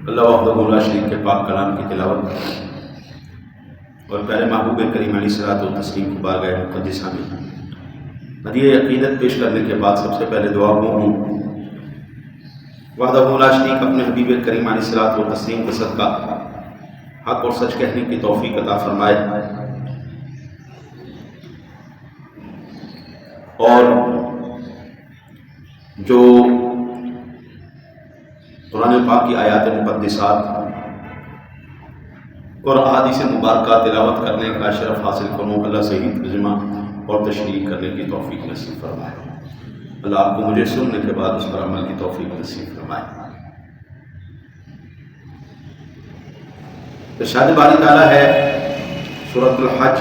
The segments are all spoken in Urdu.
اللہ وحدہ لا شریک کے پاک کلام کی تلاوت اور پیارے محبوب کریم علیہ الصلوۃ والتسلیم کی بارگاہ مقدسہ میں ہدیہ عقیدت پیش کرنے کے بعد سب سے پہلے دعا گو ہوں وحدہ لا شریک اپنے حبیب کریم علیہ الصلوۃ والتسلیم کے صدقہ حق اور سچ کہنے کی توفیق عطا فرمائے، اور جو قرآن پاک کی آیات مقدسات اور احادیث مبارکہ تلاوت کرنے کا شرف حاصل کروں، اللہ صحیح ترجمہ اور تشریح کرنے کی توفیق نصیب فرمائے۔ اللہ آپ کو مجھے سننے کے بعد اس پر عمل کی توفیق نصیب فرمائے۔ ارشاد باری تعالیٰ ہے سورۃ الحج،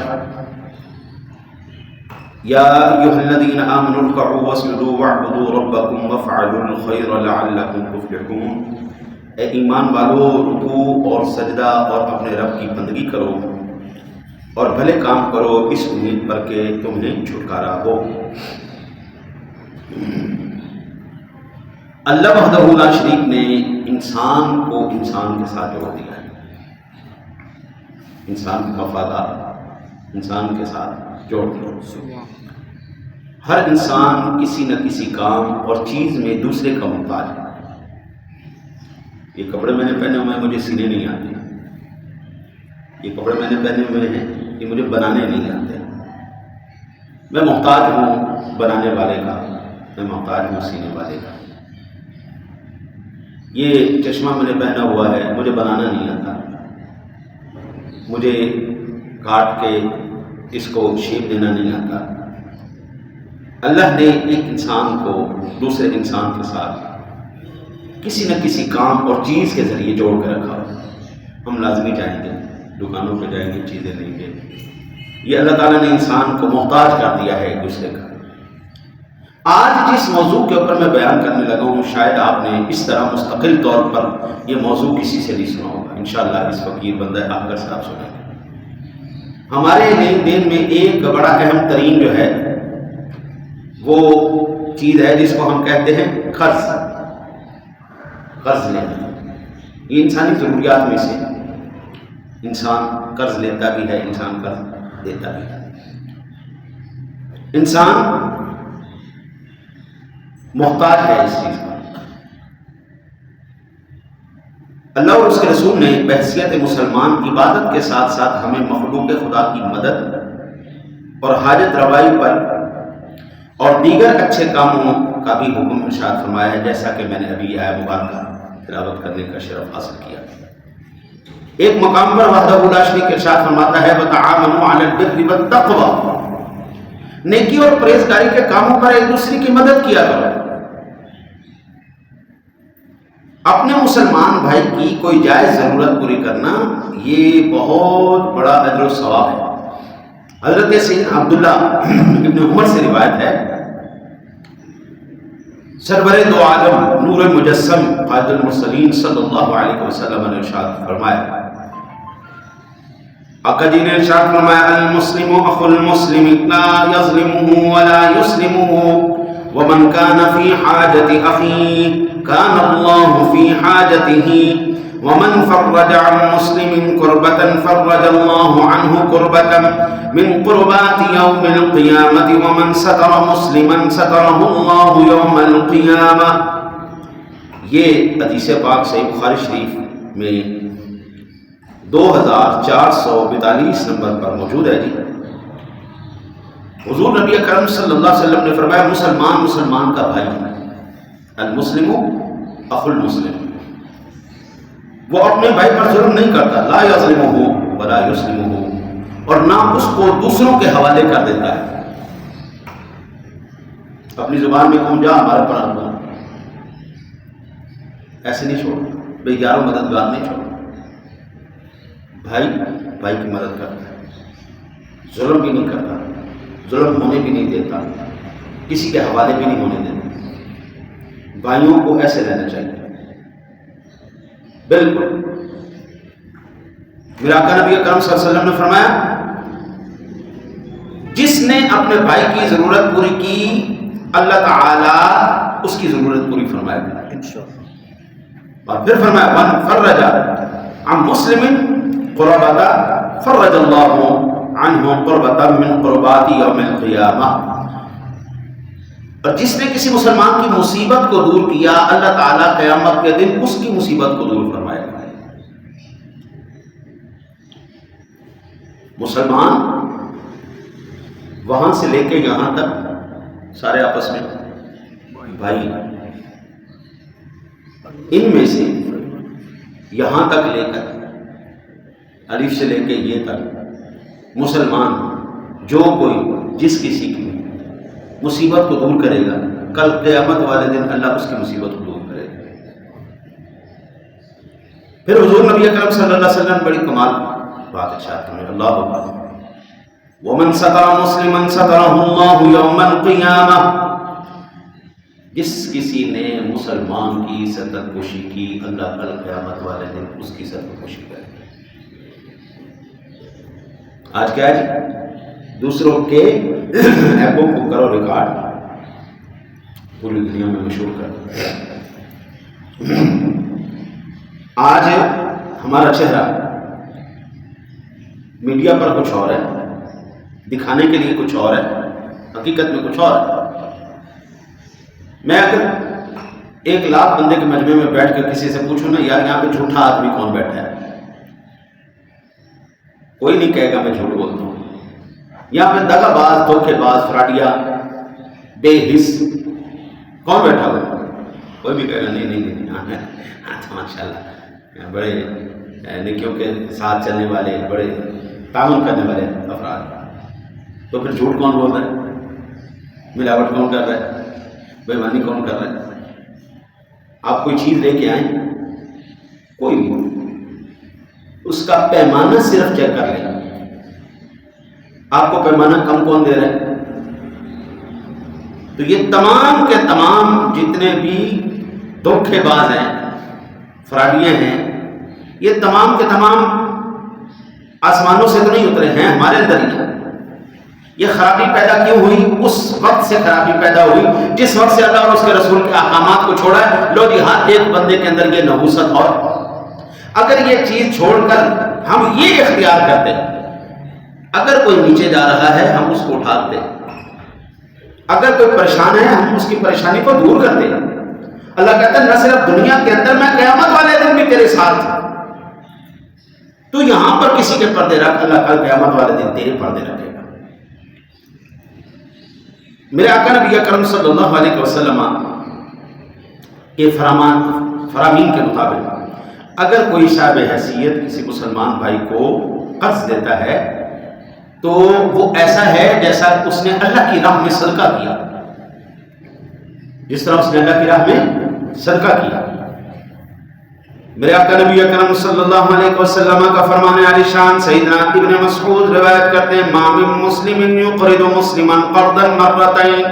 یا ایھا الذین آمنوا ارکعوا واسجدوا واعبدوا ربکم وافعلوا الخیر لعلکم تفلحون۔ اے ایمان والو، رکوع اور سجدہ اور اپنے رب کی بندگی کرو اور بھلے کام کرو اس امید پر کہ تمہیں چھٹکارا ہو۔ اللہ وحدہ لا شریک نے انسان کو انسان کے ساتھ جوڑ دیا ہے، انسان کا وفادار انسان کے ساتھ جوڑ دیا۔ ہر انسان کسی نہ کسی کام اور چیز میں دوسرے کا محتاج ہے۔ یہ کپڑے میں نے پہنے ہوئے ہیں، مجھے سینے نہیں آتے، یہ کپڑے میں نے پہنے ہوئے ہیں، یہ مجھے بنانے نہیں آتے، میں محتاج ہوں بنانے والے کا، میں محتاج ہوں سینے والے کا۔ یہ چشمہ میں نے پہنا ہوا ہے، مجھے بنانا نہیں آتا، مجھے کاٹ کے اس کو شیپ دینا نہیں آتا۔ اللہ نے ایک انسان کو دوسرے انسان کے ساتھ کسی نہ کسی کام اور چیز کے ذریعے جوڑ کے رکھا ہو۔ ہم لازمی جائیں گے، دکانوں پہ جائیں گے، چیزیں لیں گے، یہ اللہ تعالیٰ نے انسان کو محتاج کر دیا ہے ایک دوسرے کا۔ آج جس موضوع کے اوپر میں بیان کرنے لگا ہوں، شاید آپ نے اس طرح مستقل طور پر یہ موضوع کسی سے نہیں سنا ہوگا۔ انشاءاللہ اس فقیر بندہ آپ کا صاحب سنیں گے۔ ہمارے لین دین میں ایک بڑا اہم ترین جو ہے وہ چیز ہے جس کو ہم کہتے ہیں قرض لینا۔ یہ انسانی ضروریات میں سے انسان قرض لیتا بھی ہے، انسان قرض دیتا بھی ہے۔ انسان محتاج ہے اس چیز کا۔ اللہ اور اس کے رسول نے بحیثیت مسلمان عبادت کے ساتھ ساتھ ہمیں مخلوق خدا کی مدد اور حاجت روائی پر اور دیگر اچھے کاموں کا بھی حکم ارشاد فرمایا ہے، جیسا کہ میں نے ابھی آیہ مبارکہ تلاوت کرنے کا شرف حاصل کیا۔ ایک مقام پر وحدہ لا شریک ارشاد فرماتا ہے وَتَعَاوَنُوا عَلَى الْبِرِّ وَالتَّقْوَىٰ، نیکی اور پرہیزگاری کے کاموں پر ایک دوسرے کی مدد کیا کرو۔ اپنے مسلمان بھائی کی کوئی جائز ضرورت پوری کرنا یہ بہت بڑا اجر و ثواب ہے۔ حضرت سیدنا عبداللہ ابن عمر سے روایت ہے، سرور دو عالم نور مجسم قائد المرسلین صلی اللہ علیہ وسلم نے ارشاد فرمایا، آقا جی نے ارشاد فرمایا المسلم اخو المسلم لا یظلمہ ولا یسلمہ ومن کان فی حاجت اخیہ کان اللہ فی حاجتہ ومن فرج عن مسلم کربة فرج اللہ عنہ کربة من قربات یوم القیامة ومن ستر مسلما سترہ اللہ یوم القیامة۔ یہ حدیث پاک صحیح بخاری شریف میں 2442 نمبر پر موجود ہے جی۔ حضور نبی اکرم صلی اللہ علیہ وسلم نے فرمایا مسلمان مسلمان کا بھائی ہے، المسلم اخو المسلم، وہ اپنے بھائی پر ظلم نہیں کرتا، لا یظلمہ ولا یسلمہ، اور نہ اس کو دوسروں کے حوالے کر دیتا ہے۔ اپنی زبان میں کہوں جا ہمارے پر آتا، ایسے نہیں چھوڑ، بے یارو مددگار نہیں چھوڑ۔ بھائی بھائی کی مدد کرتا ہے، ظلم بھی نہیں کرتا، ظلم ہونے بھی نہیں دیتا، کسی کے حوالے بھی نہیں ہونے دیتا۔ بھائیوں کو ایسے رہنا چاہیے، بالکل۔ میرا آقا نبی اکرم صلی اللہ علیہ وسلم نے فرمایا جس نے اپنے بھائی کی ضرورت پوری کی اللہ تعالی اس کی ضرورت پوری فرمائے گا۔ اور پھر فرمایا من فرج عن مسلم قربتا فرج اللہ عنہ قربتا من قربات یوم القیامہ، اور جس نے کسی مسلمان کی مصیبت کو دور کیا اللہ تعالیٰ قیامت کے دن اس کی مصیبت کو دور فرمائے گا۔ مسلمان وہاں سے لے کے یہاں تک سارے آپس میں بھائی، ان میں سے یہاں تک لے کر الف سے لے کے یہ تک مسلمان جو کوئی جس کسی کی مصیبت کو دور کرے گا کل قیامت والے دن اللہ اس کی مصیبت کو دور کرے گا۔ پھر حضور نبی اکرم صلی اللہ علیہ وسلم بڑی کمال بات ارشاد فرمائے، اللہ اکبر، ومن ستر مسلما سترہ اللہ یوم القیامہ، جس کسی نے مسلمان کی ستر پوشی کی اللہ کل قیامت والے دن اس کی ستر پوشی کرے گا۔ آج کیا ہے دوسروں کے ایپوں کو کرو ریکارڈ، پوری دنیا میں مشہور کر۔ آج ہمارا چہرہ میڈیا پر کچھ اور ہے، دکھانے کے لیے کچھ اور ہے، حقیقت میں کچھ اور ہے۔ میں اگر 1,00,000 بندے کے مجمع میں بیٹھ کر کسی سے پوچھوں نا یار یہاں پہ جھوٹا آدمی کون بیٹھا ہے، کوئی نہیں کہے گا میں جھوٹ بولتا ہوں۔ یہاں پہ دغا باز، دھوکے باز، فراڈیا، بے حس کون بیٹھا ہوا ہے؟ کوئی بھی کہے گا نہیں ہاں تو ماشاء اللہ بڑے نیکیوں کے ساتھ چلنے والے، بڑے تعاون کرنے والے افراد۔ تو پھر جھوٹ کون بول رہا ہے؟ ملاوٹ کون کر رہا ہے؟ بےمانی کون کر رہا ہے؟ آپ کوئی چیز لے کے آئیں، کوئی بھی اس کا پیمانہ صرف چیک کر لیں، آپ کو پیمانہ کم کون دے رہا ہے؟ تو یہ تمام کے تمام جتنے بھی دھوکے باز ہیں، فراڈیاں ہیں، یہ تمام کے تمام آسمانوں سے تو نہیں اترے ہیں، ہمارے اندر ہی۔ یہ خرابی پیدا کیوں ہوئی؟ اس وقت سے خرابی پیدا ہوئی جس وقت سے اللہ اور اس کے رسول کے احکامات کو چھوڑا ہے۔ لو جی ہر ایک بندے کے اندر یہ نحوست، اور اگر یہ چیز چھوڑ کر ہم یہ اختیار کرتے، اگر کوئی نیچے جا رہا ہے ہم اس کو اٹھاتے، اگر کوئی پریشان ہے ہم اس کی پریشانی کو دور کرتے۔ اللہ کہتا ہے نہ صرف دنیا کے اندر، میں قیامت والے دن بھی تیرے ساتھ ہوں۔ تو یہاں پر کسی کے پردے رکھ، اللہ کل قیامت والے دن تیرے پردے رکھے گا۔ میرے آقا نبی اکرم صلی اللہ علیہ وسلم کے فرامین کے مطابق اگر کوئی صاحب حیثیت کسی مسلمان بھائی کو قرض دیتا ہے تو وہ ایسا ہے جیسا اس نے اللہ کی راہ میں صدقہ کیا، جس طرح اس نے اللہ کی راہ میں صدقہ کیا۔ میرے آقا نبی اکرم صلی اللہ علیہ وسلم کا فرمان عالی شان سیدنا ابن مسعود روایت کرتے ہیں، ما من مسلم یقرض مسلما قرضا مرتين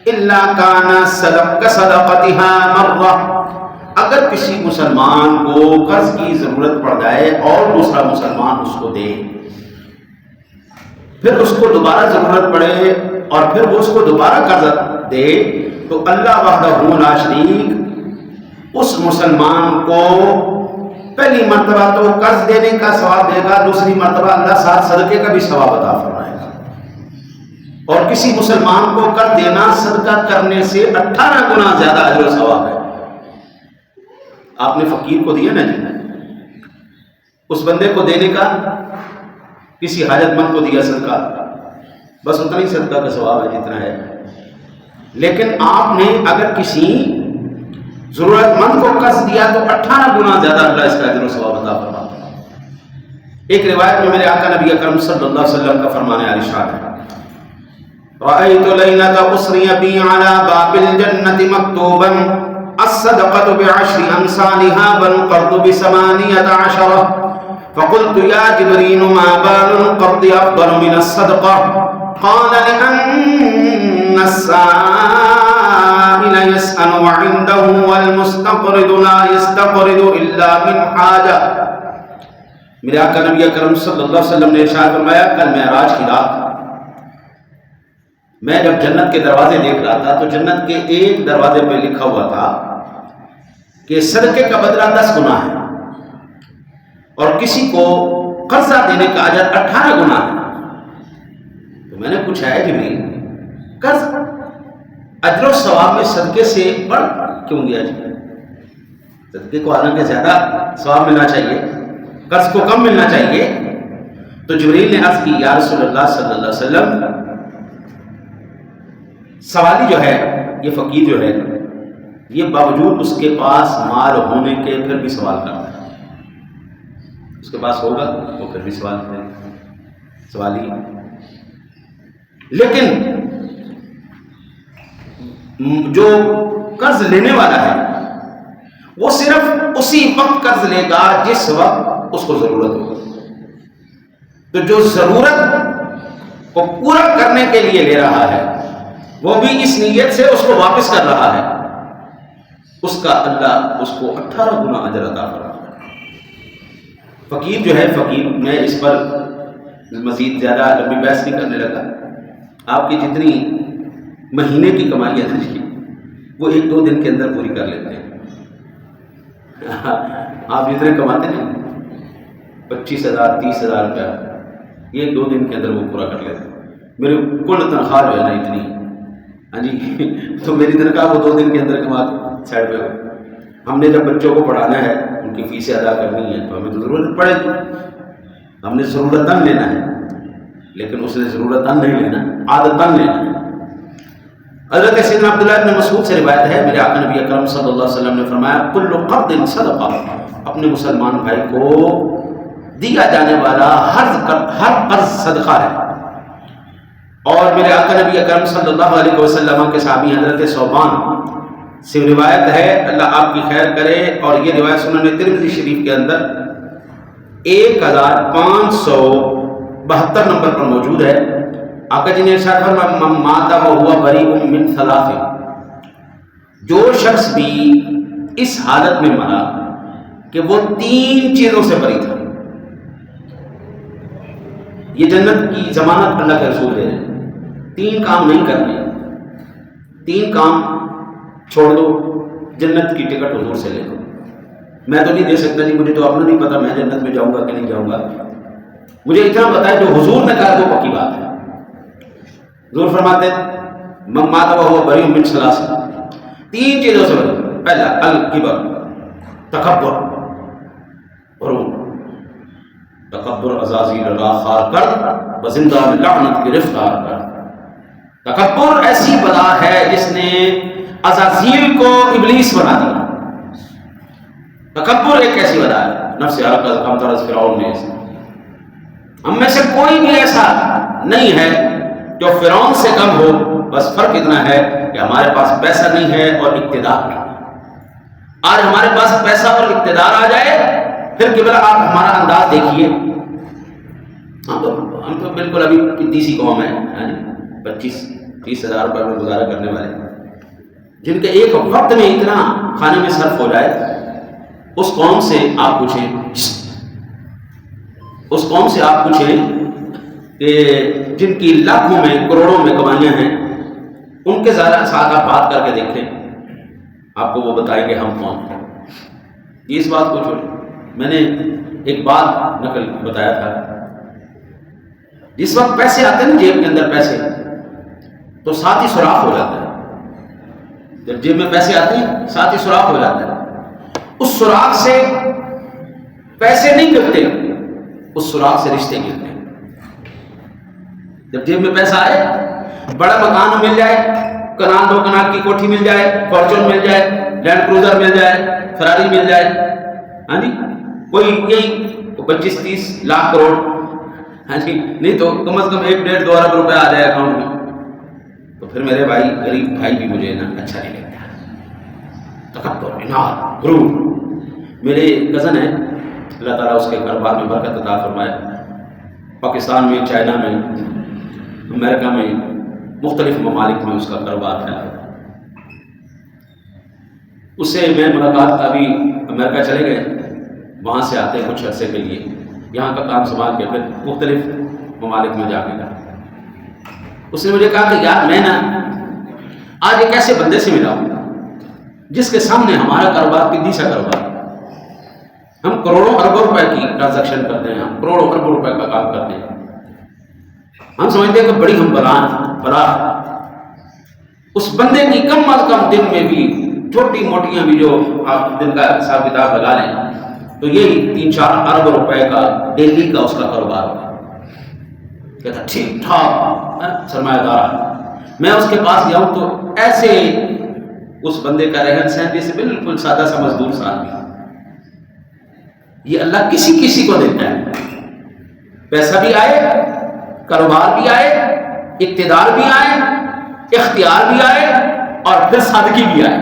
الا كان صدقتها مرة، اگر کسی مسلمان کو قرض کی ضرورت پڑ جائے اور دوسرا مسلمان اس کو دے، پھر اس کو دوبارہ ضرورت پڑے اور پھر وہ اس کو دوبارہ قرض دے، تو اللہ وحدہ لا شریک اس مسلمان کو پہلی مرتبہ تو قرض دینے کا ثواب دے گا، دوسری مرتبہ اللہ ساتھ صدقے کا بھی ثواب عطا فرمائے گا۔ اور کسی مسلمان کو قرض دینا صدقہ کرنے سے 18 گنا زیادہ اجر و ثواب ہے۔ آپ نے فقیر کو دیا نا جی، اس بندے کو دینے کا، کسی حاجت مند کو دیا صدقہ، بس اتنا ہی صدقہ کا ثواب ہے جتنا ہے۔ لیکن آپ نے اگر کسی ضرورت مند کو قرض دیا تو 18 گنا زیادہ اللہ اس کا اجر و ثواب عطا فرماتا ہے۔ ایک روایت میں میرے آقا نبی اکرم صلی اللہ علیہ وسلم کا فرمان عالی شان ہے، رأيت ليلة أسري بي على باب الجنة مكتوبا الصدقة ب10 أمثالها والقرض ب18، فقلت يا جبريل ما بال القرض أفضل من الصدقة؟ قال لأن السائل يسأل وعنده والمستقرض لا يستقرض إلا من حاجة۔ میرے آقا نبی اکرم صلی اللہ علیہ وسلم نے ارشاد فرمایا، کل معراج کی رات میں جب جنت کے دروازے دیکھ رہا تھا تو جنت کے ایک دروازے پہ لکھا ہوا تھا کہ صدقے کا بدلہ 10 گنا ہے اور کسی کو قرضہ دینے کا اجر 18 گنا ہے. تو میں نے پوچھا ہے جبریل قرض اجر و ثواب میں صدقے سے بڑھ کیوں گیا جی؟ صدقے کو حالانکہ زیادہ ثواب ملنا چاہیے، قرض کو کم ملنا چاہیے. تو جبریل نے عرض کی یا رسول اللہ صلی اللہ علیہ وسلم، سوالی جو ہے، یہ فقیر جو ہے، یہ باوجود اس کے پاس مال ہونے کے پھر بھی سوال کرتا ہے. اس کے پاس ہوگا وہ پھر بھی سوال کرے گا، سوالی. لیکن جو قرض لینے والا ہے وہ صرف اسی وقت قرض لے گا جس وقت اس کو ضرورت ہوگا. تو جو ضرورت کو پورا کرنے کے لیے لے رہا ہے وہ بھی اس نیت سے اس کو واپس کر رہا ہے، اس کا اللہ اس کو 18 گنا اجر عطا فرمائے گا. فقیر جو ہے، فقیر، میں اس پر مزید زیادہ لمبی بحث نہیں کرنے لگا. آپ کی جتنی مہینے کی کمائی ہے وہ 1-2 دن کے اندر پوری کر لیتے ہیں. آپ جتنے کماتے ہیں 25,000 30,000 روپیہ، یہ 1-2 دن کے اندر وہ پورا کر لیتے ہیں. میرے کل تنخواہ جو ہے نا اتنی، ہاں جی، تو میری تنخواہ وہ 2 دن کے اندر کما کے سائڈ پہ ہو. ہم نے جب بچوں کو پڑھانا ہے، ان کی فیسیں ادا کرنی ہے، تو ہمیں تو ضرورت پڑے گی. ہم نے ضرورتاً لینا ہے، لیکن اس نے ضرورتاً نہیں لینا، عادتاً لینا ہے. حضرت سیدنا عبداللہ بن مسعود سے روایت ہے، میرے آقا نبی اکرم صلی اللہ علیہ وسلم نے فرمایا کل قرض صدقہ، اپنے مسلمان بھائی کو دیا جانے والا ہر قرض صدقہ ہے. اور میرے آقا نبی اکرم صلی اللہ علیہ وسلم کے صحابی حضرت ثوبان سے روایت ہے، اللہ آپ کی خیر کرے، اور یہ روایت سنن ترمذی شریف کے اندر 1572 نمبر پر موجود ہے. آقا جی نے ارشاد فرمایا من مات وهو بريء من 3، جو شخص بھی اس حالت میں مرا کہ وہ 3 چیزوں سے بری تھا. یہ جنت کی ضمانت اللہ کے رسول دے رہے ہیں. 3 کام نہیں کرنے، 3 کام چھوڑ دو، جنت کی ٹکٹ حضور سے لے دو. میں تو نہیں دے سکتا جی، مجھے تو اپنا نہیں پتا میں جنت میں جاؤں گا کہ نہیں جاؤں گا. مجھے اتنا پتا ہے جو حضور نے کہا وہ پکی بات ہے. حضور فرماتے من مات وهو بريء من 3، 3 چیزوں سے بری. پہلا الکبر، تکبر، غرور. تکبر عزازیل را خار کر بزندہ لعنت گرفتار کر. تکبر ایسی بلا ہے جس نے عزازیل کو ابلیس بنا دیا. تکبر ایک ایسی بلا ہے، نفس حرکت کم طرز فرعون نے. ہم میں سے کوئی بھی ایسا نہیں ہے جو فرعون سے کم ہو، بس فرق اتنا ہے کہ ہمارے پاس پیسہ نہیں ہے اور اقتدار نہیں. آج ہمارے پاس پیسہ اور اقتدار آ جائے پھر کہ بلا آپ ہمارا انداز دیکھیے. ہم تو بالکل ابھی کتنی سی قوم ہے، 25-30 ہزار روپے میں گزارا کرنے والے، جن کے ایک وقت میں اتنا کھانے میں صرف ہو جائے. اس قوم سے آپ پوچھیں کہ جن کی لاکھوں میں کروڑوں میں کمائیاں ہیں، ان کے ذرا ساتھ آپ بات کر کے دیکھیں، آپ کو وہ بتائیں کہ ہم کون ہیں. اس بات کو چھوڑیں. میں نے ایک بات نقل بتایا تھا، جس وقت پیسے آتے ہیں نا جیب کے اندر پیسے، تو ساتھ ہی سوراخ ہو جاتا ہے. جب جیب میں پیسے آتے ہیں ساتھ ہی سوراخ ہو جاتا ہے. اس سوراخ سے پیسے نہیں گرتے، اس سوراخ سے رشتے گرتے ہیں. جب جیب میں پیسہ آئے، بڑا مکان مل جائے، کنال 2 کنال کی کوٹھی مل جائے، فارچون مل جائے، لینڈ کروزر مل جائے، فراری مل جائے، ہاں جی، کوئی یہی 25-30 لاکھ کروڑ، ہاں جی، نہیں تو کم از کم 1-1.5-2 ارب روپے آ جائے اکاؤنٹ میں، تو پھر میرے بھائی غریب بھائی بھی مجھے نا اچھا نہیں لگتا. تکبر، اناد، غرور. میرے کزن ہے، اللہ تعالیٰ اس کے کاروبار میں برکت عطا فرمائے. پاکستان میں، چائنا میں، امریکہ میں، مختلف ممالک میں اس کا کاروبار پھیلا. اس سے میں ملاقات، ابھی امریکہ چلے گئے، وہاں سے آتے ہیں کچھ عرصے کے لیے، یہاں کا کام سنبھال کے پھر مختلف ممالک میں جا کے کرتے. اس نے مجھے کہا کہ یار میں نا آج ایک ایسے بندے سے ملا ہوں جس کے سامنے ہمارا کاروبار پدی سا کاروبار، ہم کروڑوں اربوں روپے کی ٹرانزیکشن کرتے ہیں، ہم کروڑوں اربوں روپے کا کام کرتے ہیں، ہم سمجھتے ہیں کہ بڑی ہم بلا اس بندے کی کم از کم دن میں بھی چھوٹی موٹیاں بھی جو آپ دن کا حساب کتاب لگا لیں تو یہی 3-4 ارب روپے کا ڈیلی کا اس کا کاروبار ہوگا۔ کہتا ٹھیک ٹھاک سرمایہ دار، میں اس کے پاس گیا ہوں تو ایسے اس بندے کا رہن سہن جیسے بالکل سادہ سا مزدور سا آدمی۔ یہ اللہ کسی کسی کو دیتا ہے، پیسہ بھی آئے، کاروبار بھی آئے، اقتدار بھی آئے، اختیار بھی آئے اور پھر سادگی بھی آئے،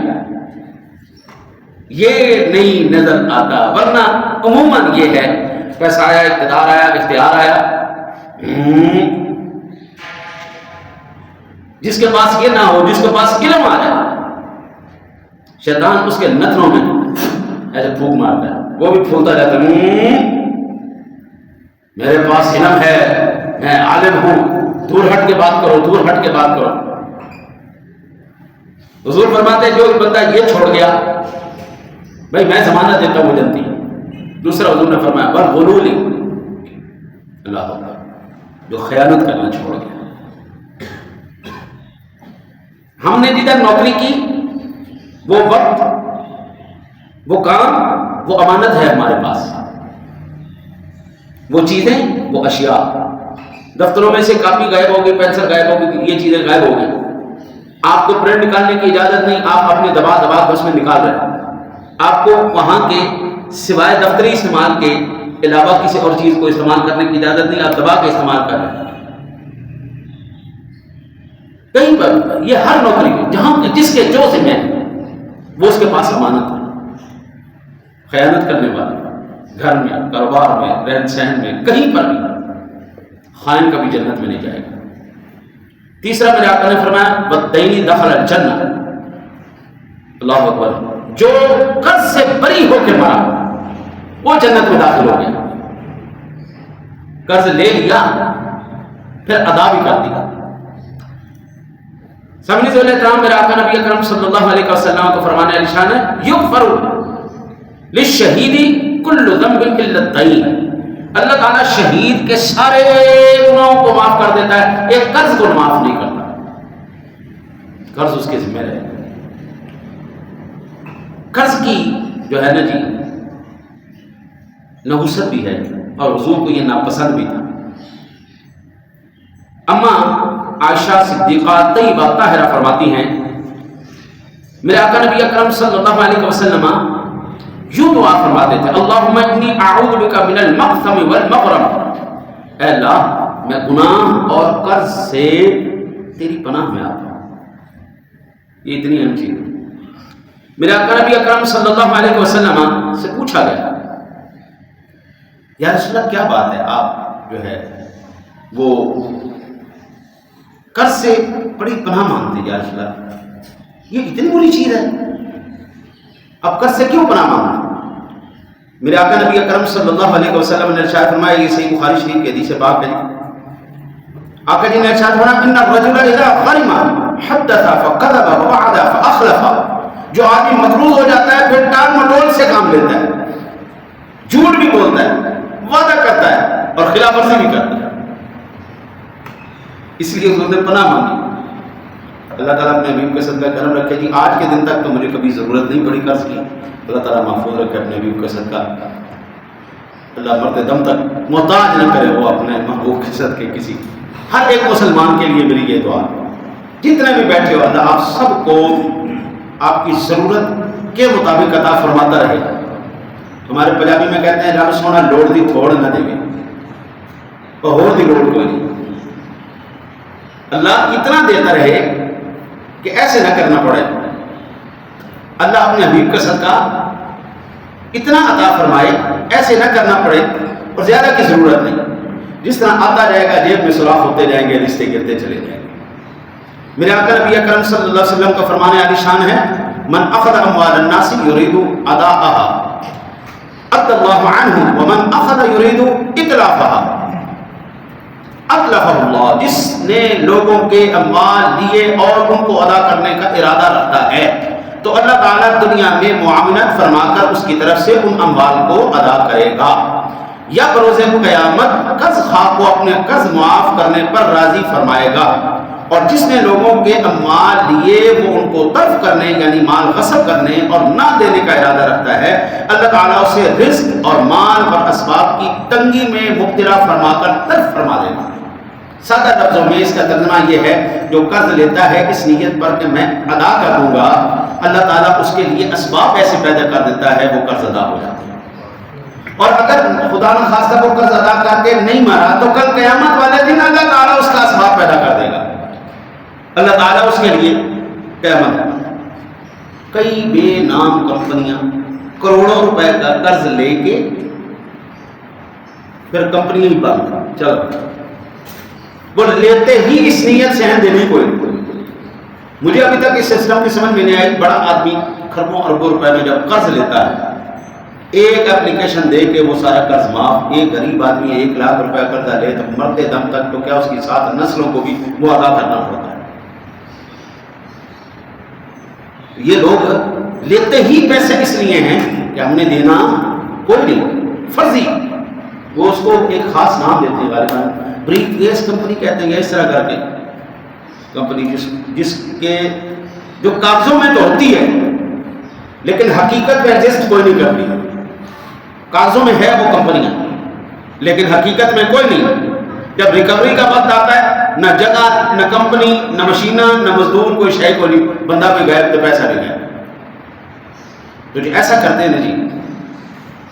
یہ نہیں نظر آتا۔ ورنہ عموماً یہ ہے پیسہ آیا، اقتدار آیا، اختیار آیا، جس کے پاس یہ نہ ہو، جس کے پاس علم آ جائے، شیطان اس کے نتنوں میں ایسے پھونک مارتا ہے، وہ بھی پھولتا رہتا ہے، میرے پاس علم ہے، میں عالم ہوں، دور ہٹ کے بات کرو، دور ہٹ کے بات کرو۔ حضور فرماتے ہیں جو بندہ یہ چھوڑ گیا، بھائی میں زمانہ دیتا ہوں وہ جنتی۔ دوسرا حضور نے فرمایا والغلول، اللہ اکبر، جو خیانت کرنا چھوڑ گیا۔ ہم نے جدھر نوکری کی وہ وقت، وہ کام، وہ امانت ہے ہمارے پاس، وہ چیزیں، وہ اشیاء، دفتروں میں سے کاپی غائب ہوگی، پینسل غائب ہوگی، یہ چیزیں غائب ہو گئی، آپ کو پرنٹ نکالنے کی اجازت نہیں، آپ اپنے دبا بس میں نکال رہے ہیں، آپ کو وہاں کے سوائے دفتری استعمال کے علاوہ کسی اور چیز کو استعمال کرنے کی اجازت نہیں، آپ دبا کے استعمال کر رہے ہیں۔ کہیں پر یہ ہر نوکری میں جہاں جس کے جو ذمہ ہے وہ اس کے پاس امانت ہے۔ خیانت کرنے والا گھر میں، کاروبار میں، رہن سہن میں، کہیں پر بھی خائن کبھی جنت میں نہیں جائے گا۔ تیسرا میرے آقا نے فرمایا والدین دخل الجنہ، اللہ اکبر، جو قرض سے بری ہو کے مرا وہ جنت میں داخل ہو گیا۔ قرض لے لیا پھر ادا بھی کر دیا۔ سامنے سے احترام میرے آقا نبی اکرم صلی اللہ علیہ وسلم کو فرمانے علی شان ہے یغفر للشہید کل ذنب الا الدین، اللہ تعالیٰ شہید کے سارے گناہوں کو معاف کر دیتا ہے، ایک قرض کو معاف نہیں کرتا، قرض اس کے ذمہ رہے۔ قرض کی جو ہے نا جی نحوست بھی ہے اور حضور کو یہ ناپسند بھی تھا۔ اما عائشہ صدیقہ طیبہ طاہرہ فرماتی ہیں میرے آقا نبی اکرم صلی اللہ علیہ وسلم یوں دعا فرماتے تھے اللہم انی اعوذ بک من المقسم والمغرم، اے اللہ میں گناہ اور قرض سے تیری پناہ میں آتا ہوں۔ یہ اتنی اہم چیز ہے۔ میرے آقا نبی اکرم صلی اللہ علیہ وسلم سے پوچھا گیا یا رسول اللہ کیا بات ہے، آپ جو ہے وہ قرض سے بڑی پناہ مانگتے یا رسول اللہ، یہ اتنی بری چیز ہے، اب قرض سے کیوں پناہ مانگنا؟ میرے آقا نبی اکرم صلی اللہ علیہ وسلم نے ارشاد فرمایا، یہ صحیح بخاری شریف کی حدیث پاک ہے، آقا جی نے ارشاد فرمایا ان الرجل اذا غرم حدث فكذب ووعد فاخلف، جو آدمی مقروض ہو جاتا ہے پھر ٹال مٹول سے کام لیتا ہے، جھوٹ بھی بولتا ہے، وعدہ کرتا ہے اور خلاف ورزی بھی کرتا ہے، اس لیے حضور نے پناہ مانگی۔ اللہ تعالیٰ اپنے حبیب کے صدقہ کرم رکھے جی، آج کے دن تک تو مجھے کبھی ضرورت نہیں پڑی قرض کی، اللہ تعالیٰ محفوظ رکھے اپنے حبیب کے صدقہ، اللہ مرتے دم تک محتاج نہ کرے وہ اپنے محبوب کے صدقے کسی۔ ہر ایک مسلمان کے لیے میری یہ دعا، جتنے بھی بیٹھے ہو اللہ آپ سب کو آپ کی ضرورت کے مطابق عطا فرماتا رہے۔ ہمارے پنجابی میں کہتے ہیں رب سونا لوڑ دی تھوڑ نہ دے، اور ہور دی لوڑ کوئی نہیں، اللہ اتنا دیتا رہے کہ ایسے نہ کرنا پڑے، اللہ اپنے حبیب کا صدقہ اتنا عطا فرمائے ایسے نہ کرنا پڑے اور زیادہ کی ضرورت نہیں، جس طرح آتا جائے گا جیب میں سوراخ ہوتے جائیں گے، رشتے گرتے چلے جائیں گے۔ میرے آقا نبی اکرم صلی اللہ علیہ وسلم کا فرمانے علی شان ہے من اخذ اموال الناس يريد اداءها ادى الله عنه ومن اخذ يريد اتلافها اتلفه اللہ، جس نے لوگوں کے اموال لیے اور ان کو ادا کرنے کا ارادہ رکھتا ہے تو اللہ تعالیٰ دنیا میں معاونت فرما کر اس کی طرف سے ان اموال کو ادا کرے گا، یا بروز قیامت قرض خواہ کو اپنے قرض معاف کرنے پر راضی فرمائے گا، اور جس نے لوگوں کے اموال لیے وہ ان کو طرف کرنے یعنی مال غصب کرنے اور نہ دینے کا ارادہ رکھتا ہے، اللہ تعالیٰ اسے رزق اور مال اور اسباب کی تنگی میں مبتلا فرما کر طرف فرما دے گا۔ سادہ لفظوں میں اس کا ترجمہ یہ ہے، جو قرض لیتا ہے اس نیت پر کہ میں ادا کر دوں گا، اللہ تعالیٰ اس کے لیے اسباب ایسے پیدا کر دیتا ہے وہ قرض ادا ہو جاتا ہے۔ اور اگر خدا نہ خواستہ وہ قرض ادا کر کے نہیں مارا تو کل قیامت والے دن اللہ تعالیٰ اس کا اسباب پیدا کر دے گا، اللہ تعالیٰ اس کے لیے قیامت۔ کئی بے نام کمپنیاں کروڑوں روپے کا قرض لے کے پھر کمپنی ہی بند، چلو وہ لیتے ہی اس نیت سے ہیں دینے کوئی۔ مجھے ابھی تک اس سسٹم کی سمجھ میں نہیں آئی، بڑا آدمی کھربوں اربوں روپے میں جب قرض لیتا ہے، ایک اپلیکیشن دے کے وہ سارا قرض معاف، ایک غریب آدمی 1 لاکھ روپے قرضہ لے تو مرتے دم تک تو کیا اس کی 7 نسلوں کو بھی وہ ادا کرنا پڑتا ہے۔ یہ لوگ لیتے ہی پیسے اس لیے ہیں کہ ہم نے دینا کوئی نہیں، فرضی، وہ اس کو ایک خاص نام دیتے ہیں، غالباً بریف کیس کمپنی کہتے ہیں، اس طرح کر کے کمپنی جس کے جو کاغذوں میں تو ہوتی ہے لیکن حقیقت میں ایگزسٹ کوئی نہیں کرتی، کاغذوں میں ہے وہ کمپنیاں لیکن حقیقت میں کوئی نہیں۔ جب ریکوری کا وقت آتا ہے، نہ جگہ نہ کمپنی نہ مشینہ نہ مزدور، کوئی شے کو نہیں، بندہ بھی غائب تو پیسہ بھی غائب۔ تو جو ایسا کرتے ہیں جی،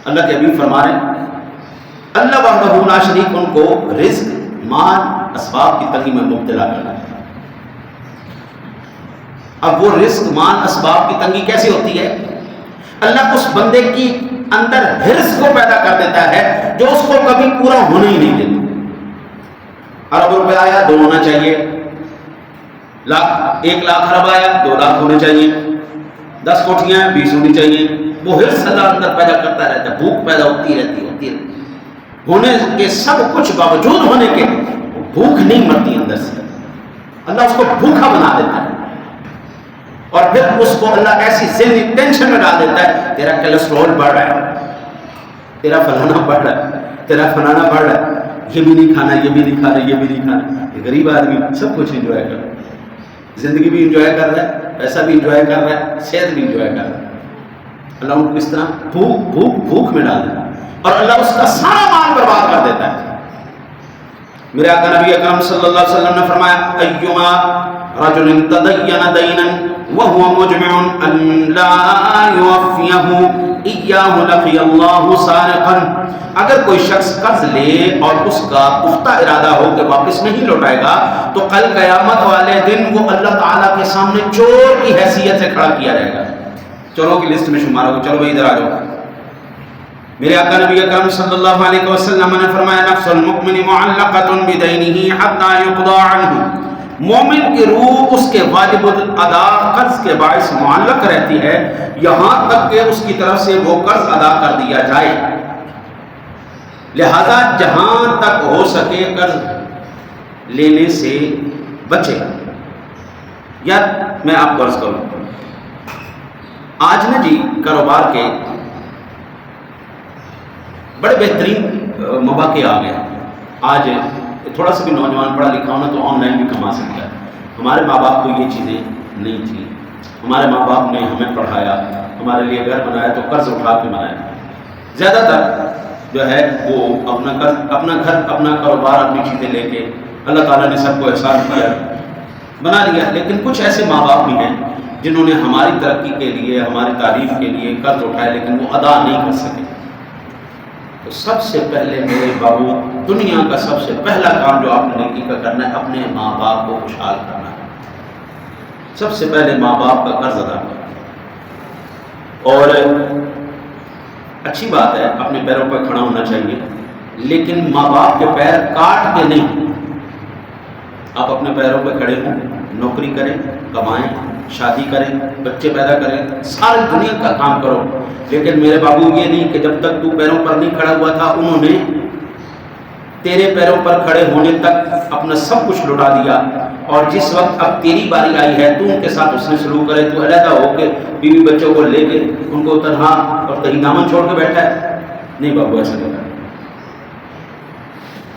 اللہ کے حبیب فرما رہے ہیں اللہ وحدہ لا شریک ان کو رزق، مال، اسباب کی تنگی میں مبتلا کرنا ہے۔ اب وہ رزق، مال، اسباب کی تنگی کیسے ہوتی ہے؟ اللہ اس بندے کی اندر حرص کو پیدا کر دیتا ہے جو اس کو کبھی پورا ہونے ہی نہیں دیتا۔ ارب روپے آیا 2 ہونا چاہیے، 1 لاکھ ارب آیا 2 لاکھ ہونے چاہیے، 10 کوٹھیاں 20 ہونی چاہیے۔ وہ حرص اللہ اندر پیدا کرتا رہتا ہے، بھوک پیدا ہوتی رہتی ہونے کے سب کچھ باوجود ہونے کے بھوک نہیں مرتی اندر سے، اللہ اس کو بھوکا بنا دیتا ہے، اور پھر اس کو اللہ ایسی ذہنی ٹینشن میں ڈال دیتا ہے، تیرا کولیسٹرول بڑھ رہا ہے، تیرا فلانا بڑھ رہا ہے، تیرا فلانا بڑھ رہا ہے، یہ بھی نہیں کھانا، یہ بھی نہیں کھانا، یہ بھی نہیں کھانا۔ یہ غریب آدمی سب کچھ انجوائے کر رہا ہے، زندگی بھی انجوائے کر رہا ہے، پیسہ بھی انجوائے کر رہا ہے، صحت بھی انجوائے کر رہا ہے۔ اللہ ان کو اس طرح بھوک میں ڈال دیتا ہے اور اللہ اس کا سارا مال برباد کر دیتا ہے۔ میرے آقا نبی اکرم صلی اللہ علیہ وسلم نے فرمایا ایما رجل تدین دینا وهو مجمع ان لا يوفيه اياه لقي الله سارقا، اگر کوئی شخص قرض لے اور اس کا پختہ ارادہ ہو کہ واپس نہیں لوٹائے گا تو کل قیامت والے دن وہ اللہ تعالیٰ کے سامنے چور کی حیثیت سے کھڑا کیا جائے گا، چوروں کی لسٹ میں شمار ہوگا۔ چلو بھائی ادھر آ جاؤ۔ میرے آقا نبی اکرم صلی اللہ علیہ وسلم نے فرمایا نفس المؤمن معلقۃ بدینہ حتی یقضى عنہ، مومن کی روح اس کے واجب الادا قرض کے باعث معلق رہتی ہے یہاں تک کہ اس کی طرف سے وہ قرض ادا کر دیا جائے، لہذا جہاں تک ہو سکے قرض لینے سے بچے۔ یا میں آپ کو عرض کروں، آج نا جی کاروبار کے بڑے بہترین مواقع آ گئے۔ آج تھوڑا سا بھی نوجوان پڑھا لکھا ہونا تو آن لائن بھی کما سکتا ہے۔ ہمارے ماں باپ کو یہ چیزیں نہیں تھیں، ہمارے ماں باپ نے ہمیں پڑھایا، ہمارے لیے گھر بنایا تو قرض اٹھا کے بنایا۔ زیادہ تر جو ہے وہ اپنا گھر، اپنا کاروبار، اپنی چیزیں لے کے اللہ تعالیٰ نے سب کو احسان کیا، بنا لیا۔ لیکن کچھ ایسے ماں باپ بھی ہیں جنہوں نے ہماری ترقی کے لیے، ہماری تعریف کے لیے قرض اٹھائے لیکن وہ ادا نہیں کر سکے۔ تو سب سے پہلے میرے بابو، دنیا کا سب سے پہلا کام جو آپ نے نیکی کا کرنا ہے، اپنے ماں باپ کو خوشحال کرنا ہے۔ سب سے پہلے ماں باپ کا قرض ادا کرنا، اور اچھی بات ہے اپنے پیروں پر کھڑا ہونا چاہیے، لیکن ماں باپ کے پیر کاٹ کے نہیں۔ آپ اپنے پیروں پہ کھڑے ہوں، نوکری کریں، کمائیں، شادی کریں، بچے پیدا کریں، ساری دنیا کا کام کرو، لیکن میرے بابو یہ نہیں کہ جب تک تو پیروں پر نہیں کھڑا ہوا تھا انہوں نے تیرے پیروں پر کھڑے ہونے تک اپنا سب کچھ لٹا دیا، اور جس وقت اب تیری باری آئی ہے تو ان کے ساتھ اس نے سلوک کرے، تو علیحدہ ہو کے بیوی بچوں کو لے کے ان کو تنہا اور کہیں دامن چھوڑ کے بیٹھا ہے؟ نہیں بابو، ایسا نہیں کرنا،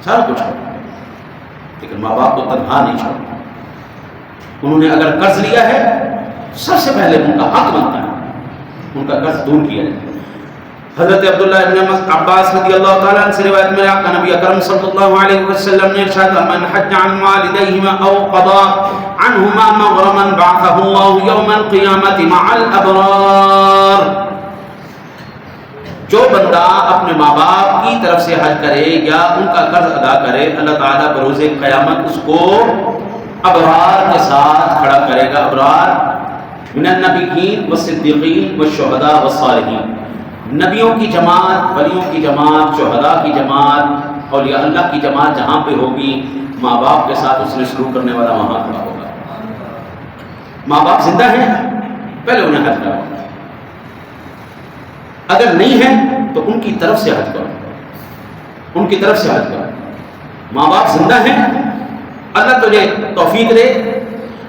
سارا کچھ ہو، لیکن ماں باپ کو تنہا نہیں چھوڑنا۔ انہوں نے اگر قرض لیا ہے سب سے پہلے ان کا حق بنتا ہے ان کا قرض دور کیا جائے۔ حضرت عبداللہ ابن عباس رضی اللہ تعالیٰ عنہ سے روایت میں آقا نبی اکرم صلی اللہ علیہ وسلم نے ارشاد فرمایا من حج عن والدیہما او قضا عنہما مغرما بعثہ اللہ یوم القیامت مع الابرار، جو بندہ اپنے ماں باپ کی طرف سے حج کرے یا ان کا قرض ادا کرے، اللہ تعالیٰ بروز قیامت اس کو ابرار کے ساتھ کھڑا کرے گا۔ ابرار من النبیین والصدیقین والشہداء والصالحین، نبیوں کی جماعت، ولیوں کی جماعت، شہداء کی جماعت، اولیاء اللہ کی جماعت جہاں پہ ہوگی، ماں باپ کے ساتھ اس نے سلوک کرنے والا وہاں کھڑا ہوگا۔ ماں باپ زندہ ہیں پہلے انہیں حج کرو، اگر نہیں ہے تو ان کی طرف سے حج کرو، ان کی طرف سے حج کرو۔ ماں باپ زندہ ہیں، اللہ تجھے توفیق دے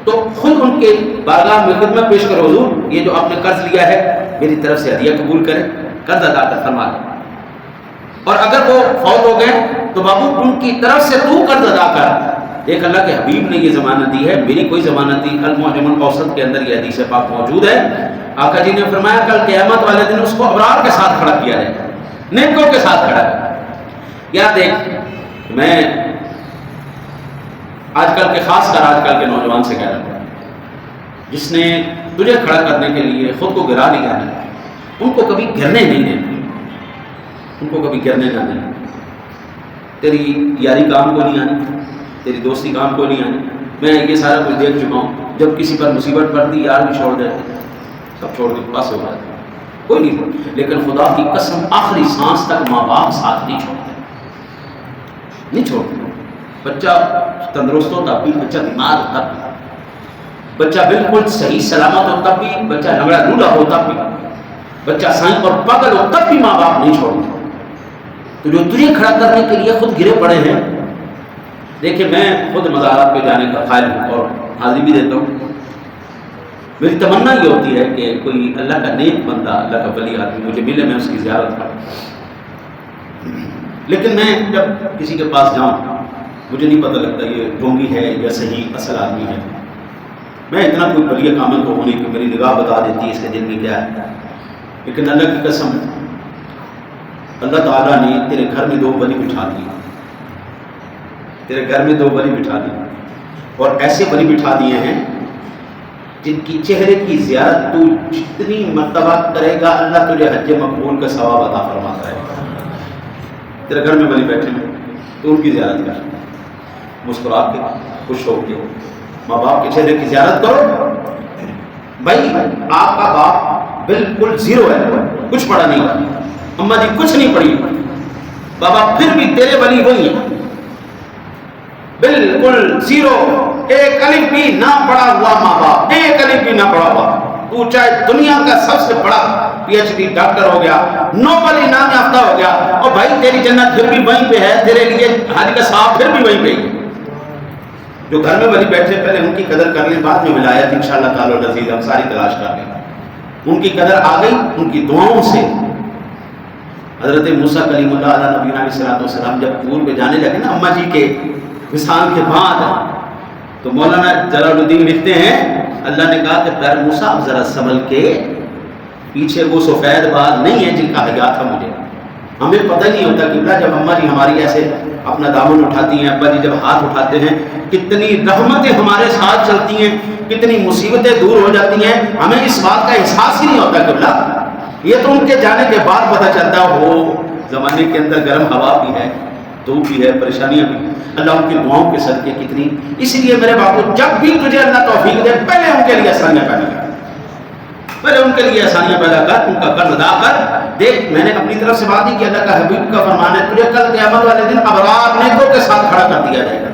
تو خود ان کے بارگاہ میں خدمت پیش کرو، حضور یہ جو آپ نے قرض لیا ہے میری طرف سے ہدیہ قبول کریں، قرض ادا کر فرما دیں۔ اور اگر وہ فوت ہو گئے تو بابو ان کی طرف سے تو قرض ادا کر۔ ایک اللہ کے حبیب نے یہ ضمانت دی ہے، میری کوئی ضمانت دی، المعجم الاوسط کے اندر یہ حدیث پاک موجود ہے۔ آقا جی نے فرمایا کل قیامت والے دن اس کو ابرار کے ساتھ کھڑا کیا جائے گا، نیکوں کے ساتھ کھڑا کیا۔ یا دیکھ، میں آج کل کے خاص کر آج کل کے نوجوان سے کہہ رہا ہوں، جس نے تجھے کھڑا کرنے کے لیے خود کو گرا لیا ہے، ان کو کبھی گرنے نہیں دینا، ان کو کبھی گرنے نہ دینا۔ تیری یاری کام کو نہیں آنی، تیری دوستی کام کو نہیں آنی۔ میں یہ سارا کچھ دیکھ چکا ہوں، جب کسی پر مصیبت پڑتی یار بھی چھوڑ دیتے، سب چھوڑ کے پاس ہو جاتے، کوئی نہیں چھوڑ، لیکن خدا کی قسم آخری سانس تک ماں باپ ساتھ نہیں چھوڑتے، نہیں چھوڑتے۔ بچہ تندرست ہو تب بھی، بچہ بیمار ہو تب بھی، بچہ بالکل صحیح سلامت ہو تب بھی، بچہ لنگڑا لولا ہو تب بھی، بچہ سائیں اور پاگل ہو تب بھی ماں باپ نہیں چھوڑتے۔ تو جو تجھے کھڑا کرنے کے لیے خود گرے پڑے ہیں، دیکھیں میں خود مزارات پہ جانے کا قائل ہوں اور حاضری بھی دیتا ہوں۔ میری تمنا یہ ہوتی ہے کہ کوئی اللہ کا نیک بندہ، اللہ کا ولی آدمی مجھے ملے، میں اس کی زیارت کروں۔ لیکن میں جب کسی کے پاس جاؤں مجھے نہیں پتہ لگتا یہ ڈھونگی ہے یا صحیح اصل آدمی ہے۔ میں اتنا کوئی ولی کامل تو ہوں نہیں کہ میری نگاہ بتا دیتی ہے اس کے دل میں کیا ہے، لیکن اللہ کی قسم اللہ تعالیٰ نے تیرے گھر میں 2 ولی بٹھا دیے، تیرے گھر میں 2 ولی بٹھا دیے، اور ایسے ولی بٹھا دیے ہیں جن کی چہرے کی زیارت تو جتنی مرتبہ کرے گا اللہ تجھے حج مقبول کا ثواب عطا فرماتا ہے۔ تیرے گھر میں ولی بیٹھے ہیں تو ان کی زیارت کر، مسکرا کے خوش ہو کے ماں باپ کے چہرے کی زیارت کرو۔ بھائی آپ کا باپ بالکل زیرو ہے، کچھ پڑھا نہیں ہوا، اماں جی کچھ نہیں پڑھی، بابا پھر بھی تیرے ولی وہی ہیں، بالکل زیرو، ایک الف بھی نہ پڑھا ہوا ماں باپ، ایک الف بھی نہ پڑھا ہوا۔ تو چاہے دنیا کا سب سے بڑا پی ایچ ڈی ڈاکٹر ہو گیا، نوبل انعام یافتہ ہو گیا، اور بھائی تیری جنت پھر بھی وہیں پہ ہے، تیرے لیے حج کا ثواب پھر بھی وہیں پہ ہے۔ جو گھر میں ولی بیٹھے پہلے ان کی قدر کر لیں، بعد میں ولایت انشاءاللہ تعالی العزیز ہم ساری تلاش کر لیں۔ ان کی قدر آ گئی ان کی دعاؤں سے۔ حضرت موسیٰ کلیم اللہ علیہ نبی علیہ السلام جب طور پہ جانے لگے نا اماں جی کے وصال کے بعد، تو مولانا جلال الدین لکھتے ہیں اللہ نے کہا کہ پیر موسیٰ اب ذرا سنبھل کے، پیچھے وہ سفید بال نہیں ہے جن کا حیا تھا مجھے۔ ہمیں پتہ نہیں ہوتا کہ جب اماں جی ہماری ایسے اپنا دامن اٹھاتی ہیں، ابا جی جب ہاتھ اٹھاتے ہیں، کتنی رحمتیں ہمارے ساتھ چلتی ہیں، کتنی مصیبتیں دور ہو جاتی ہیں، ہمیں اس بات کا احساس ہی نہیں ہوتا کہ یہ تو ان کے جانے کے بعد پتہ چلتا ہو زمانے کے اندر گرم ہوا بھی ہے، دھوپ بھی ہے، پریشانیاں بھی ہیں۔ اللہ ان کی دعاؤں کے صدقے کتنی، اس لیے میرے باپو جب بھی تجھے اللہ توفیق دے پہلے ان کے لیے آسانیاں پیدا کر، پہلے ان کے لیے آسانیاں پیدا کر، ان کا قرض ادا کر۔ دیکھ میں نے اپنی طرف سے بات کی کہ اللہ کا حبیب کا فرمان ہے تجھے کل قیامت والے دن ابرار نیکوں کے ساتھ کھڑا کر دیا جائے گا،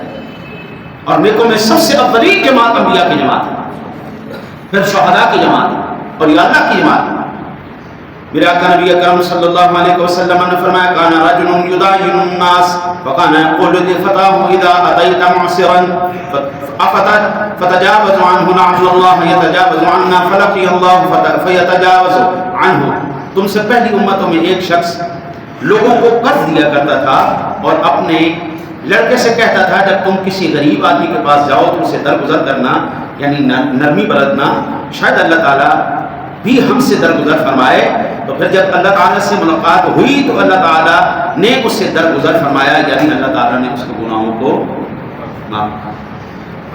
اور نیکوں میں سب سے اولین جماعت انبیاء کی جماعت ہے، پھر شہداء کی جماعت ہے، اور یا اللہ کی جماعت ہے۔ میرے آقا نبی اکرم صلی اللہ علیہ وسلم نے فرمایا کان رجل یداین الناس فکان یقول لفتاه اذا اتیت معسرا فتجاوز عنه لعل الله يتجاوز عنا فلقي الله فيتجاوز عنه. تم سے پہلی امتوں میں ایک شخص لوگوں کو قرض دیا کرتا تھا اور اپنے لڑکے سے کہتا تھا جب تم کسی غریب آدمی کے پاس جاؤ تو اسے درگزر کرنا، یعنی نرمی برتنا، شاید اللہ تعالیٰ بھی ہم سے درگزر فرمائے. تو پھر جب اللہ تعالیٰ سے ملاقات ہوئی تو اللہ تعالیٰ نے اس سے درگزر فرمایا، یعنی اللہ تعالیٰ نے اس کے گناہوں کو معاف.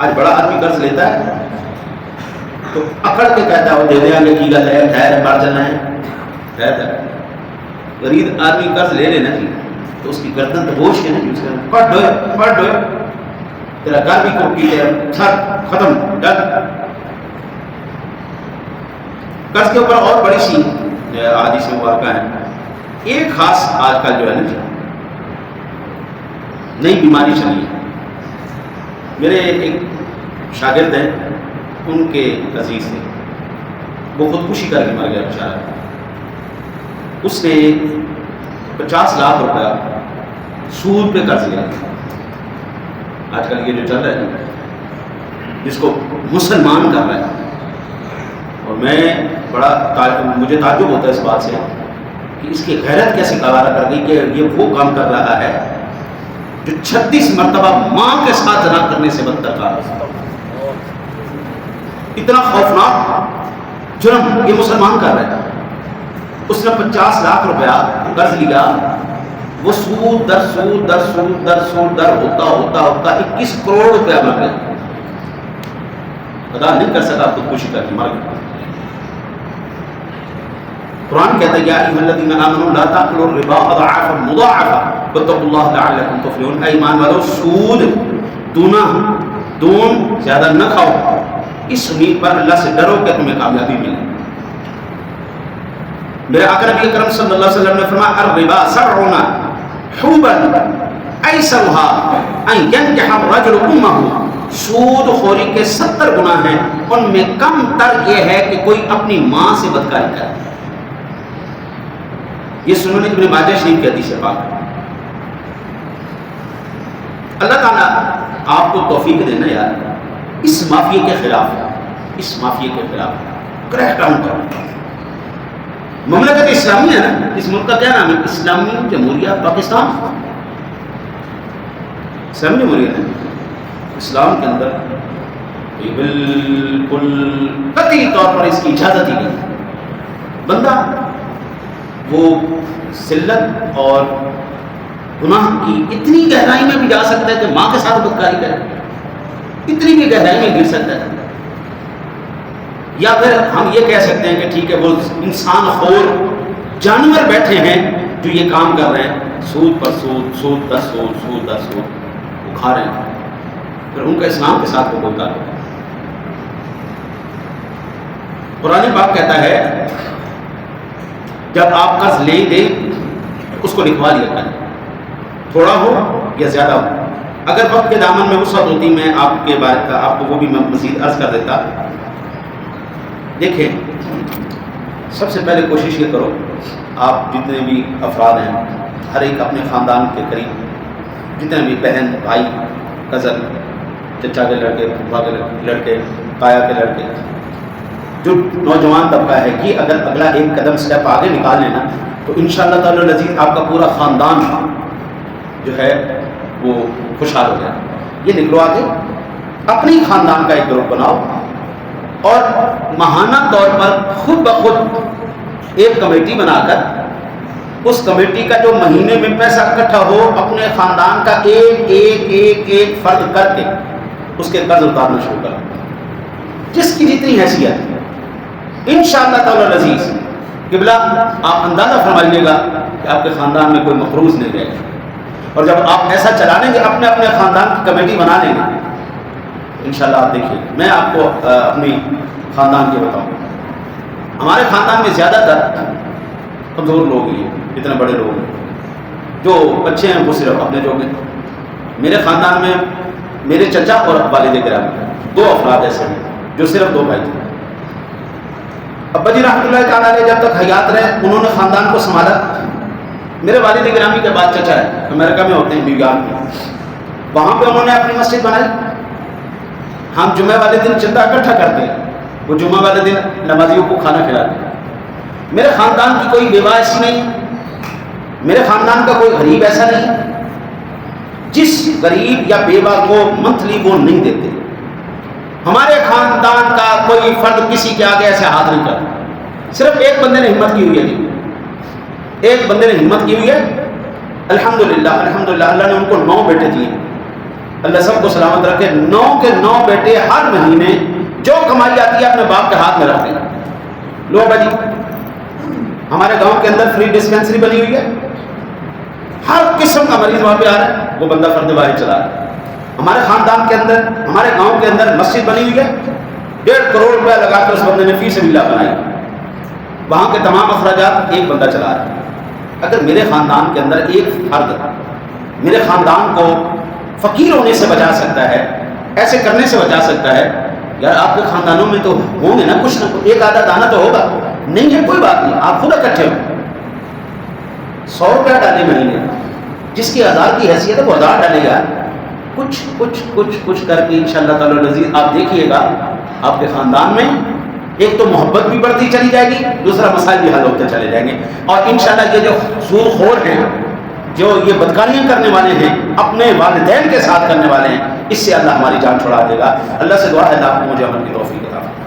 آج بڑا آدمی قرض لیتا ہے تو اکڑ کے کہتا ہے وہ دے دیں گے کی گل ہے، ٹھہر مار جانا ہے، ٹھہر. غریب آدمی قرض لے لینا جی تو اس کی گردن تو بوجھ کے نہیں پڑھ ڈوئے تیرا گھر بھی کوٹی ہے، سر ختم ڈر. قرض کے اوپر اور بڑی سی حدیث مبارکہ ہے. ایک خاص آج کل جو ہے نا جی نئی بیماری چلی ہے. میرے ایک شاگرد ہیں، ان کے عزیز تھے، وہ خودکشی کر کے مر گیا بیچارہ. اس نے 50 لاکھ روپیہ سود پہ قرض لیا. آج کل یہ جو چل رہا ہے جس کو مسلمان کر رہا ہے، اور میں مجھے تعجب ہوتا ہے اس بات سے کہ اس کی غیرت کیسے گوارا کر گئی کہ یہ وہ کام کر رہا ہے جو 36 مرتبہ ماں کے ساتھ زنا کرنے سے بدتر کار ہے. اتنا خوفناک جرم یہ مسلمان کر رہا ہے. اس نے 50 لاکھ روپیہ قرض لیا، وہ سود در سود در سود در سود در ہوتا ہوتا ہوتا 21 کروڑ روپیہ مر گیا. ادا نہیں کر سکا، خودکشی کر کے مر گیا. قرآن کہتا ہے یا ایھا الذین آمنوا لا تأکلوا الربا اضعافا مضاعفا واتقوا اللہ لعلکم تفلحون. اے ایمان والو، سود دونا دون زیادہ نہ کھاؤ، اس امید پر اللہ سے ڈرو کہ تمہیں کامیابی ملے. میرے آقا نبی اکرم صلی اللہ علیہ وسلم نے فرمایا الربا 70 حوبا ایسرها ان ينكح الرجل امه. سود خوری کے 70 گناہ ہیں، ان میں کم تر یہ ہے کہ کوئی اپنی ماں سے بدکاری کرے. یہ سنن ابن ماجہ شریف کی حدیث پاک. اللہ تعالیٰ آپ کو توفیق دینا یار، اس مافیا کے خلاف، اس مافیا کے خلاف کریک ڈاؤن کرو. مملکت اسلامی ہے نا، اس ملک کا کیا نام ہے؟ اسلامی جمہوریہ پاکستان. اسلامی جمہوریہ ہے. اسلام کے اندر بالکل قطعی طور پر اس کی اجازت ہی نہیں. بندہ وہ ذلت اور گناہ کی اتنی گہرائی میں بھی جا سکتا ہے کہ ماں کے ساتھ بدکاری کرے، اتنی بھی گہرائی میں گر سکتا ہے. یا پھر ہم یہ کہہ سکتے ہیں کہ ٹھیک ہے وہ انسان خور جانور بیٹھے ہیں جو یہ کام کر رہے ہیں، سود پر سود، سود در سود، سود در سود وہ کھا رہے ہیں. پھر ان کا اسلام کے ساتھ کوئی تعلق نہیں. قرآن پاک کہتا ہے جب آپ قرض لیں گے اس کو لکھوا لیا کریں، تھوڑا ہو یا زیادہ ہو. اگر وقت کے دامن میں وسعت ہوتی میں آپ کے بارے کا آپ کو وہ بھی میں مزید عرض کر دیتا. دیکھیں، سب سے پہلے کوشش یہ کرو آپ جتنے بھی افراد ہیں ہر ایک اپنے خاندان کے قریب جتنے بھی بہن بھائی کزن چچا کے لڑکے پھوپھا کے لڑکے تایا کے لڑکے جو نوجوان طبقہ ہے کہ اگر اگلا ایک قدم سٹیپ آگے نکال لینا تو انشاءاللہ تعالی العزیز آپ کا پورا خاندان جو ہے وہ خوشحال ہو جائے. یہ نکلو آگے، اپنی خاندان کا ایک گروپ بناؤ اور ماہانہ طور پر خود بخود ایک کمیٹی بنا کر اس کمیٹی کا جو مہینے میں پیسہ اکٹھا ہو اپنے خاندان کا ایک ایک ایک ایک فرد کر کے اس کے قرض اتارنا شروع کر، جس کی جتنی حیثیت. انشاءاللہ تعالی العزیز قبلہ آپ اندازہ فرمائیے گا کہ آپ کے خاندان میں کوئی مقروض نہیں رہے گا. اور جب آپ ایسا چلا لیں گے اپنے اپنے خاندان کی کمیٹی بنا لیں گے انشاءاللہ آپ دیکھیے. میں آپ کو اپنی خاندان کے بتاؤں، ہمارے خاندان میں زیادہ تر کمزور لوگ ہی ہیں، اتنے بڑے لوگ ہیں. جو بچے ہیں وہ صرف اپنے جو ہیں. میرے خاندان میں میرے چچا اور والد گرامی 2 افراد ایسے ہیں جو صرف 2 بھائی تھے. ابا جی رحمۃ اللہ تعالیٰ علیہ جب تک حیات رہے انہوں نے خاندان کو سنبھالا. میرے والد گرامی کے بعد چچا ہے، امریکہ میں ہوتے ہیں، نیو یارک میں، وہاں پہ انہوں نے اپنی مسجد بنائی. ہم جمعہ والے دن چندہ اکٹھا کرتے ہیں، وہ جمعہ والے دن نمازیوں کو کھانا کھلاتے ہیں۔ میرے خاندان کی کوئی بیوہ ایسی نہیں، میرے خاندان کا کوئی غریب ایسا نہیں جس غریب یا بیوہ کو منتھلی وہ نہیں دیتے۔ ہمارے خاندان کا کوئی فرد کسی کے آگے ایسے ہاتھ نہیں کرتا، صرف ایک بندے نے ہمت کی ہوئی ہے، جی ایک بندے نے ہمت کی ہوئی ہے، الحمدللہ الحمدللہ، اللہ نے ان کو 9 بیٹے دیے، اللہ سب کو سلامت رکھے۔ 9 کے 9 بیٹے ہر مہینے جو کمائی آتی ہے اپنے باپ کے ہاتھ میں رکھتے ہیں۔ لو بھائی ہمارے گاؤں کے اندر فری ڈسپینسری بنی ہوئی ہے، ہر قسم کا مریض وہاں پہ آ رہا ہے، وہ بندہ فرد باری چلا رہا ہے۔ ہمارے خاندان کے اندر، ہمارے گاؤں کے اندر مسجد بنی ہوئی ہے، 1.5 کروڑ روپیہ لگا کر اس بندے نے فی سبیل اللہ بنائی، وہاں کے تمام اخراجات ایک بندہ چلا رہا ہے۔ اگر میرے خاندان کے اندر ایک فرد میرے خاندان کو فقیر ہونے سے بچا سکتا ہے، ایسے کرنے سے بچا سکتا ہے، یار آپ کے خاندانوں میں تو ہوں گے نا کچھ نہ کچھ، ایک آدھا دانہ تو ہوگا، نہیں ہے کوئی بات نہیں، آپ خود اکٹھے ہو، 100 روپیہ ڈالے مہینے، جس کی 1000 کی حیثیت ہے وہ 1000 ڈالے گا، کچھ کر کے انشاءاللہ تعالی العزیز آپ دیکھیے گا آپ کے خاندان میں ایک تو محبت بھی بڑھتی چلی جائے گی، دوسرا مسائل بھی حل ہوتے چلے جائیں گے، اور انشاءاللہ یہ جو سود خور ہیں، جو یہ بدکاریاں کرنے والے ہیں، اپنے والدین کے ساتھ کرنے والے ہیں، اس سے اللہ ہماری جان چھڑا دے گا۔ اللہ سے دعا ہے اللہ آپ کو مجھے عمل کی توفیق عطا فرمائے۔